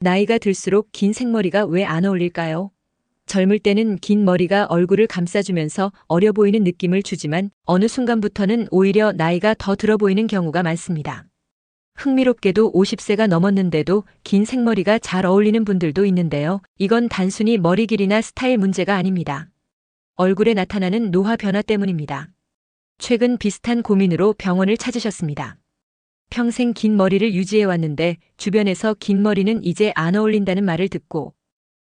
나이가 들수록 긴 생머리가 왜 안 어울릴까요? 젊을 때는 긴 머리가 얼굴을 감싸주면서 어려 보이는 느낌을 주지만 어느 순간부터는 오히려 나이가 더 들어 보이는 경우가 많습니다. 흥미롭게도 50세가 넘었는데도 긴 생머리가 잘 어울리는 분들도 있는데요. 이건 단순히 머리 길이나 스타일 문제가 아닙니다. 얼굴에 나타나는 노화 변화 때문입니다. 최근 비슷한 고민으로 병원을 찾으셨습니다. 평생 긴 머리를 유지해왔는데 주변에서 긴 머리는 이제 안 어울린다는 말을 듣고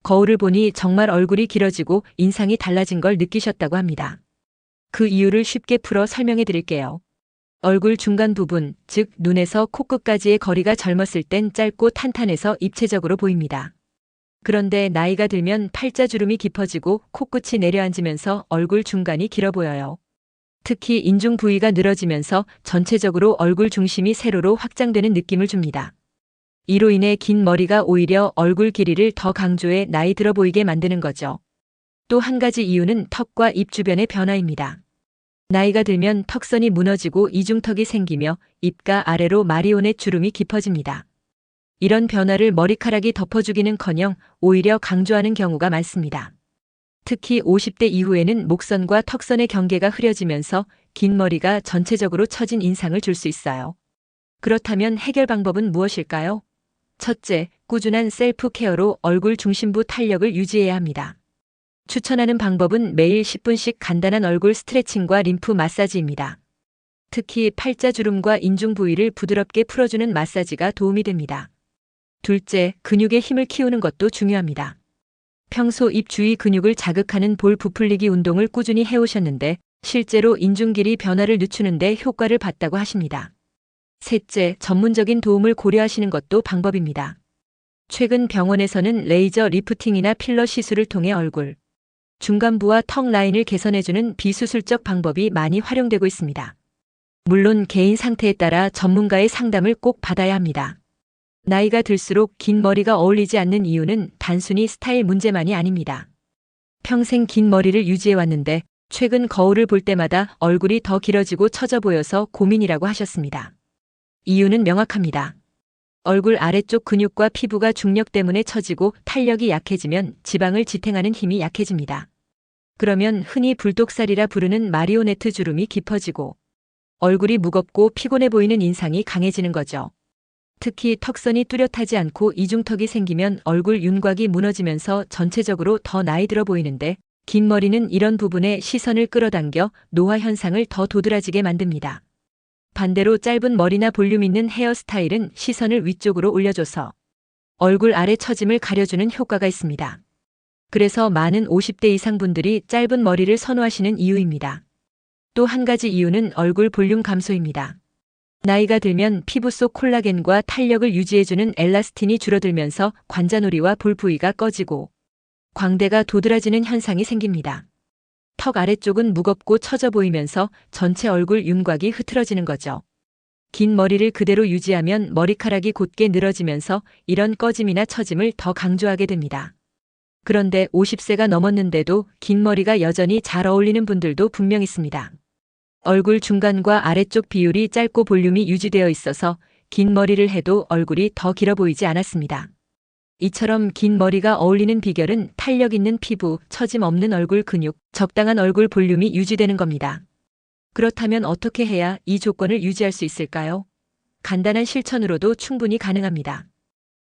거울을 보니 정말 얼굴이 길어지고 인상이 달라진 걸 느끼셨다고 합니다. 그 이유를 쉽게 풀어 설명해 드릴게요. 얼굴 중간 부분, 즉 눈에서 코끝까지의 거리가 젊었을 땐 짧고 탄탄해서 입체적으로 보입니다. 그런데 나이가 들면 팔자주름이 깊어지고 코끝이 내려앉으면서 얼굴 중간이 길어 보여요. 특히 인중 부위가 늘어지면서 전체적으로 얼굴 중심이 세로로 확장되는 느낌을 줍니다. 이로 인해 긴 머리가 오히려 얼굴 길이를 더 강조해 나이 들어 보이게 만드는 거죠. 또 한 가지 이유는 턱과 입 주변의 변화입니다. 나이가 들면 턱선이 무너지고 이중턱이 생기며 입가 아래로 마리오넷 주름이 깊어집니다. 이런 변화를 머리카락이 덮어주기는커녕 오히려 강조하는 경우가 많습니다. 특히 50대 이후에는 목선과 턱선의 경계가 흐려지면서 긴 머리가 전체적으로 처진 인상을 줄 수 있어요. 그렇다면 해결 방법은 무엇일까요? 첫째, 꾸준한 셀프 케어로 얼굴 중심부 탄력을 유지해야 합니다. 추천하는 방법은 매일 10분씩 간단한 얼굴 스트레칭과 림프 마사지입니다. 특히 팔자주름과 인중 부위를 부드럽게 풀어주는 마사지가 도움이 됩니다. 둘째, 근육의 힘을 키우는 것도 중요합니다. 평소 입 주위 근육을 자극하는 볼 부풀리기 운동을 꾸준히 해오셨는데 실제로 인중 길이 변화를 늦추는 데 효과를 봤다고 하십니다. 셋째, 전문적인 도움을 고려하시는 것도 방법입니다. 최근 병원에서는 레이저 리프팅이나 필러 시술을 통해 얼굴 중간부와 턱 라인을 개선해주는 비수술적 방법이 많이 활용되고 있습니다. 물론 개인 상태에 따라 전문가의 상담을 꼭 받아야 합니다. 나이가 들수록 긴 머리가 어울리지 않는 이유는 단순히 스타일 문제만이 아닙니다. 평생 긴 머리를 유지해왔는데 최근 거울을 볼 때마다 얼굴이 더 길어지고 처져 보여서 고민이라고 하셨습니다. 이유는 명확합니다. 얼굴 아래쪽 근육과 피부가 중력 때문에 처지고 탄력이 약해지면 지방을 지탱하는 힘이 약해집니다. 그러면 흔히 불독살이라 부르는 마리오네트 주름이 깊어지고 얼굴이 무겁고 피곤해 보이는 인상이 강해지는 거죠. 특히 턱선이 뚜렷하지 않고 이중턱이 생기면 얼굴 윤곽이 무너지면서 전체적으로 더 나이 들어 보이는데 긴 머리는 이런 부분에 시선을 끌어당겨 노화 현상을 더 도드라지게 만듭니다. 반대로 짧은 머리나 볼륨 있는 헤어스타일은 시선을 위쪽으로 올려줘서 얼굴 아래 처짐을 가려주는 효과가 있습니다. 그래서 많은 50대 이상 분들이 짧은 머리를 선호하시는 이유입니다. 또 한 가지 이유는 얼굴 볼륨 감소입니다. 나이가 들면 피부 속 콜라겐과 탄력을 유지해주는 엘라스틴이 줄어들면서 관자놀이와 볼 부위가 꺼지고 광대가 도드라지는 현상이 생깁니다. 턱 아래쪽은 무겁고 처져 보이면서 전체 얼굴 윤곽이 흐트러지는 거죠. 긴 머리를 그대로 유지하면 머리카락이 곧게 늘어지면서 이런 꺼짐이나 처짐을 더 강조하게 됩니다. 그런데 50세가 넘었는데도 긴 머리가 여전히 잘 어울리는 분들도 분명 있습니다. 얼굴 중간과 아래쪽 비율이 짧고 볼륨이 유지되어 있어서 긴 머리를 해도 얼굴이 더 길어 보이지 않았습니다. 이처럼 긴 머리가 어울리는 비결은 탄력 있는 피부, 처짐 없는 얼굴 근육, 적당한 얼굴 볼륨이 유지되는 겁니다. 그렇다면 어떻게 해야 이 조건을 유지할 수 있을까요? 간단한 실천으로도 충분히 가능합니다.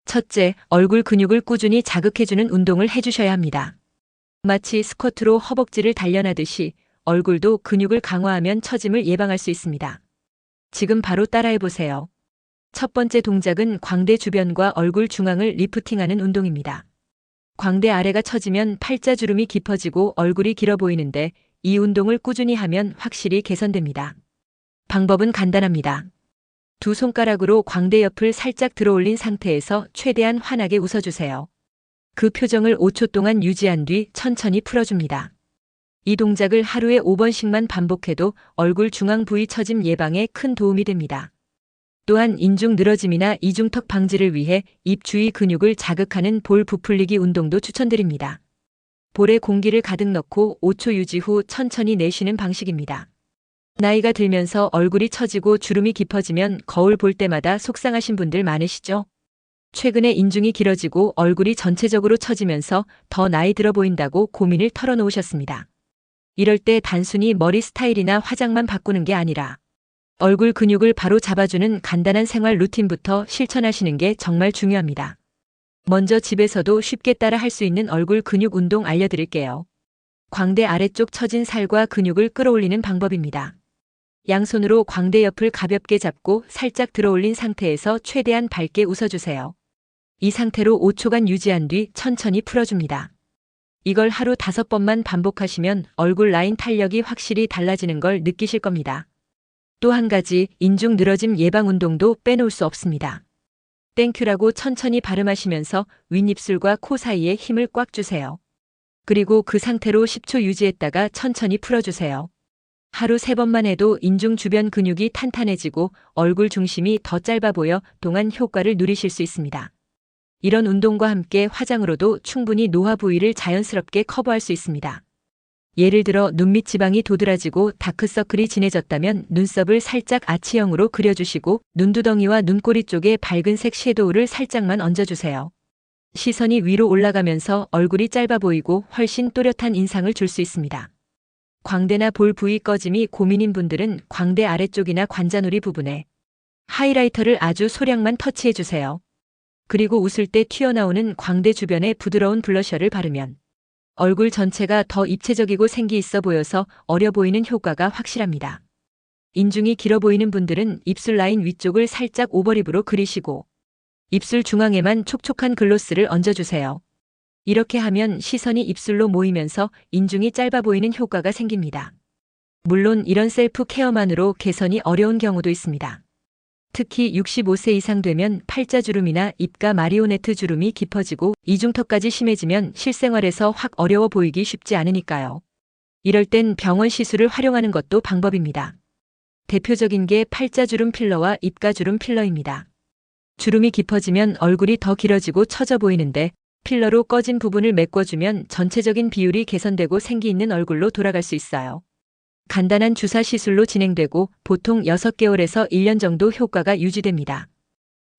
첫째, 얼굴 근육을 꾸준히 자극해주는 운동을 해주셔야 합니다. 마치 스쿼트로 허벅지를 단련하듯이 얼굴도 근육을 강화하면 처짐을 예방할 수 있습니다. 지금 바로 따라해보세요. 첫 번째 동작은 광대 주변과 얼굴 중앙을 리프팅하는 운동입니다. 광대 아래가 처지면 팔자주름이 깊어지고 얼굴이 길어 보이는데 이 운동을 꾸준히 하면 확실히 개선됩니다. 방법은 간단합니다. 두 손가락으로 광대 옆을 살짝 들어올린 상태에서 최대한 환하게 웃어주세요. 그 표정을 5초 동안 유지한 뒤 천천히 풀어줍니다. 이 동작을 하루에 5번씩만 반복해도 얼굴 중앙 부위 처짐 예방에 큰 도움이 됩니다. 또한 인중 늘어짐이나 이중턱 방지를 위해 입 주위 근육을 자극하는 볼 부풀리기 운동도 추천드립니다. 볼에 공기를 가득 넣고 5초 유지 후 천천히 내쉬는 방식입니다. 나이가 들면서 얼굴이 처지고 주름이 깊어지면 거울 볼 때마다 속상하신 분들 많으시죠? 최근에 인중이 길어지고 얼굴이 전체적으로 처지면서 더 나이 들어 보인다고 고민을 털어놓으셨습니다. 이럴 때 단순히 머리 스타일이나 화장만 바꾸는 게 아니라 얼굴 근육을 바로 잡아주는 간단한 생활 루틴부터 실천하시는 게 정말 중요합니다. 먼저 집에서도 쉽게 따라 할 수 있는 얼굴 근육 운동 알려드릴게요. 광대 아래쪽 처진 살과 근육을 끌어올리는 방법입니다. 양손으로 광대 옆을 가볍게 잡고 살짝 들어올린 상태에서 최대한 밝게 웃어주세요. 이 상태로 5초간 유지한 뒤 천천히 풀어줍니다. 이걸 하루 5번만 반복하시면 얼굴 라인 탄력이 확실히 달라지는 걸 느끼실 겁니다. 또 한 가지, 인중 늘어짐 예방 운동도 빼놓을 수 없습니다. 땡큐라고 천천히 발음하시면서 윗입술과 코 사이에 힘을 꽉 주세요. 그리고 그 상태로 10초 유지했다가 천천히 풀어주세요. 하루 3번만 해도 인중 주변 근육이 탄탄해지고 얼굴 중심이 더 짧아 보여 동안 효과를 누리실 수 있습니다. 이런 운동과 함께 화장으로도 충분히 노화 부위를 자연스럽게 커버할 수 있습니다. 예를 들어 눈밑 지방이 도드라지고 다크서클이 진해졌다면 눈썹을 살짝 아치형으로 그려주시고 눈두덩이와 눈꼬리 쪽에 밝은색 섀도우를 살짝만 얹어주세요. 시선이 위로 올라가면서 얼굴이 짧아 보이고 훨씬 또렷한 인상을 줄 수 있습니다. 광대나 볼 부위 꺼짐이 고민인 분들은 광대 아래쪽이나 관자놀이 부분에 하이라이터를 아주 소량만 터치해주세요. 그리고 웃을 때 튀어나오는 광대 주변에 부드러운 블러셔를 바르면 얼굴 전체가 더 입체적이고 생기 있어 보여서 어려 보이는 효과가 확실합니다. 인중이 길어 보이는 분들은 입술 라인 위쪽을 살짝 오버립으로 그리시고 입술 중앙에만 촉촉한 글로스를 얹어주세요. 이렇게 하면 시선이 입술로 모이면서 인중이 짧아 보이는 효과가 생깁니다. 물론 이런 셀프 케어만으로 개선이 어려운 경우도 있습니다. 특히 65세 이상 되면 팔자주름이나 입가 마리오네트 주름이 깊어지고 이중턱까지 심해지면 실생활에서 확 어려워 보이기 쉽지 않으니까요. 이럴 땐 병원 시술을 활용하는 것도 방법입니다. 대표적인 게 팔자주름 필러와 입가주름 필러입니다. 주름이 깊어지면 얼굴이 더 길어지고 처져 보이는데 필러로 꺼진 부분을 메꿔주면 전체적인 비율이 개선되고 생기 있는 얼굴로 돌아갈 수 있어요. 간단한 주사 시술로 진행되고 보통 6개월에서 1년 정도 효과가 유지됩니다.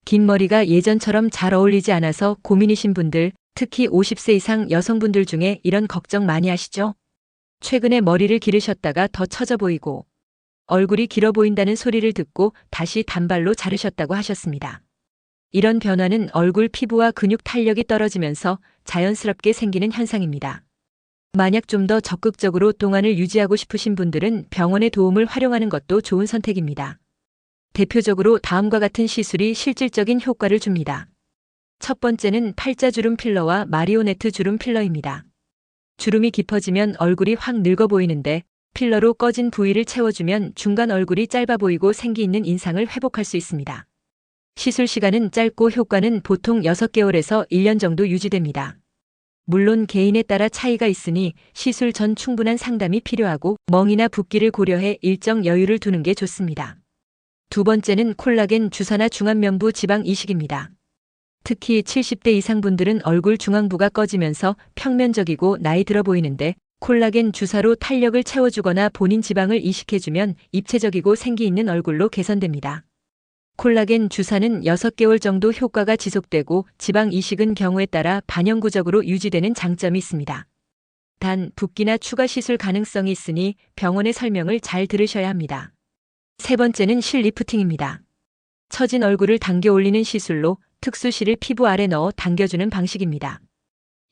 긴 머리가 예전처럼 잘 어울리지 않아서 고민이신 분들, 특히 50세 이상 여성분들 중에 이런 걱정 많이 하시죠? 최근에 머리를 기르셨다가 더 처져 보이고 얼굴이 길어 보인다는 소리를 듣고 다시 단발로 자르셨다고 하셨습니다. 이런 변화는 얼굴 피부와 근육 탄력이 떨어지면서 자연스럽게 생기는 현상입니다. 만약 좀 더 적극적으로 동안을 유지하고 싶으신 분들은 병원의 도움을 활용하는 것도 좋은 선택입니다. 대표적으로 다음과 같은 시술이 실질적인 효과를 줍니다. 첫 번째는 팔자주름 필러와 마리오네트 주름 필러입니다. 주름이 깊어지면 얼굴이 확 늙어 보이는데 필러로 꺼진 부위를 채워주면 중간 얼굴이 짧아 보이고 생기 있는 인상을 회복할 수 있습니다. 시술 시간은 짧고 효과는 보통 6개월에서 1년 정도 유지됩니다. 물론 개인에 따라 차이가 있으니 시술 전 충분한 상담이 필요하고 멍이나 붓기를 고려해 일정 여유를 두는 게 좋습니다. 두 번째는 콜라겐 주사나 중안면부 지방 이식입니다. 특히 70대 이상 분들은 얼굴 중앙부가 꺼지면서 평면적이고 나이 들어 보이는데 콜라겐 주사로 탄력을 채워주거나 본인 지방을 이식해주면 입체적이고 생기 있는 얼굴로 개선됩니다. 콜라겐 주사는 6개월 정도 효과가 지속되고 지방 이식은 경우에 따라 반영구적으로 유지되는 장점이 있습니다. 단, 붓기나 추가 시술 가능성이 있으니 병원의 설명을 잘 들으셔야 합니다. 세 번째는 실 리프팅입니다. 처진 얼굴을 당겨 올리는 시술로 특수실을 피부 아래 넣어 당겨주는 방식입니다.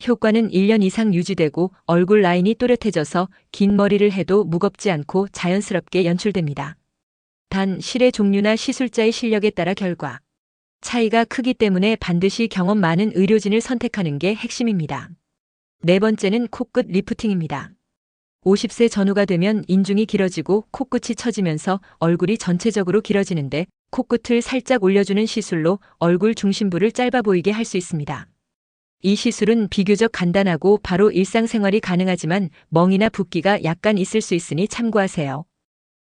효과는 1년 이상 유지되고 얼굴 라인이 또렷해져서 긴 머리를 해도 무겁지 않고 자연스럽게 연출됩니다. 단, 실의 종류나 시술자의 실력에 따라 결과 차이가 크기 때문에 반드시 경험 많은 의료진을 선택하는 게 핵심입니다. 네 번째는 코끝 리프팅입니다. 50세 전후가 되면 인중이 길어지고 코끝이 처지면서 얼굴이 전체적으로 길어지는데 코끝을 살짝 올려주는 시술로 얼굴 중심부를 짧아 보이게 할 수 있습니다. 이 시술은 비교적 간단하고 바로 일상생활이 가능하지만 멍이나 붓기가 약간 있을 수 있으니 참고하세요.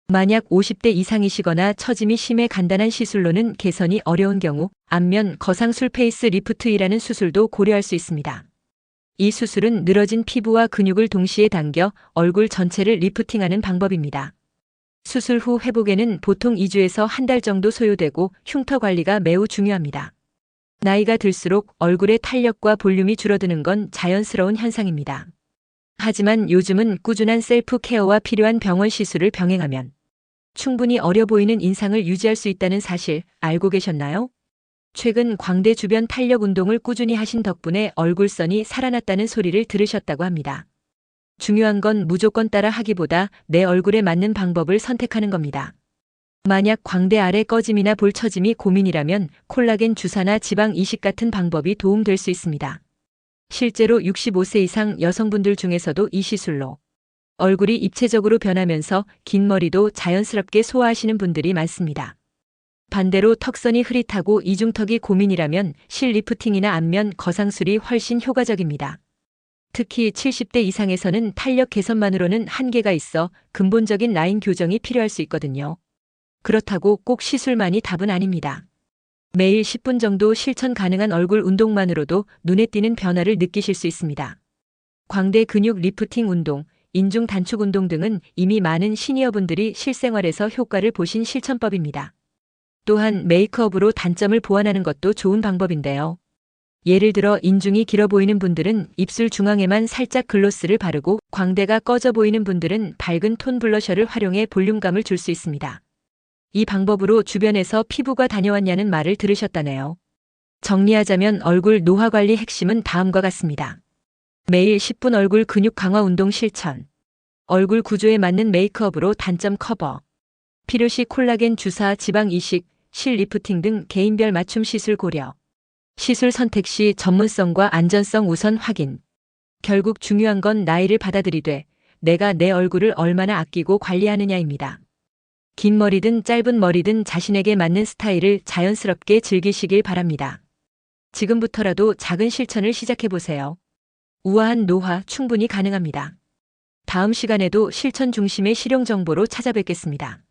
만약 50대 이상이시거나 처짐이 심해 간단한 시술로는 개선이 어려운 경우 안면 거상술 페이스 리프트이라는 수술도 고려할 수 있습니다. 이 수술은 늘어진 피부와 근육을 동시에 당겨 얼굴 전체를 리프팅하는 방법입니다. 수술 후 회복에는 보통 2주에서 한 달 정도 소요되고 흉터 관리가 매우 중요합니다. 나이가 들수록 얼굴의 탄력과 볼륨이 줄어드는 건 자연스러운 현상입니다. 하지만 요즘은 꾸준한 셀프 케어와 필요한 병원 시술을 병행하면 충분히 어려 보이는 인상을 유지할 수 있다는 사실 알고 계셨나요? 최근 광대 주변 탄력 운동을 꾸준히 하신 덕분에 얼굴선이 살아났다는 소리를 들으셨다고 합니다. 중요한 건 무조건 따라 하기보다 내 얼굴에 맞는 방법을 선택하는 겁니다. 만약 광대 아래 꺼짐이나 볼 처짐이 고민이라면 콜라겐 주사나 지방 이식 같은 방법이 도움될 수 있습니다. 실제로 65세 이상 여성분들 중에서도 이 시술로 얼굴이 입체적으로 변하면서 긴 머리도 자연스럽게 소화하시는 분들이 많습니다. 반대로 턱선이 흐릿하고 이중턱이 고민이라면 실 리프팅이나 안면 거상술이 훨씬 효과적입니다. 특히 70대 이상에서는 탄력 개선만으로는 한계가 있어 근본적인 라인 교정이 필요할 수 있거든요. 그렇다고 꼭 시술만이 답은 아닙니다. 매일 10분 정도 실천 가능한 얼굴 운동만으로도 눈에 띄는 변화를 느끼실 수 있습니다. 광대 근육 리프팅 운동, 인중 단축 운동 등은 이미 많은 시니어분들이 실생활에서 효과를 보신 실천법입니다. 또한 메이크업으로 단점을 보완하는 것도 좋은 방법인데요. 예를 들어 인중이 길어 보이는 분들은 입술 중앙에만 살짝 글로스를 바르고 광대가 꺼져 보이는 분들은 밝은 톤 블러셔를 활용해 볼륨감을 줄 수 있습니다. 이 방법으로 주변에서 피부가 다녀왔냐는 말을 들으셨다네요. 정리하자면 얼굴 노화 관리 핵심은 다음과 같습니다. 매일 10분 얼굴 근육 강화 운동 실천. 얼굴 구조에 맞는 메이크업으로 단점 커버. 필요시 콜라겐 주사, 지방 이식, 실 리프팅 등 개인별 맞춤 시술 고려. 시술 선택 시 전문성과 안전성 우선 확인. 결국 중요한 건 나이를 받아들이되 내가 내 얼굴을 얼마나 아끼고 관리하느냐입니다. 긴 머리든 짧은 머리든 자신에게 맞는 스타일을 자연스럽게 즐기시길 바랍니다. 지금부터라도 작은 실천을 시작해보세요. 우아한 노화 충분히 가능합니다. 다음 시간에도 실천 중심의 실용 정보로 찾아뵙겠습니다.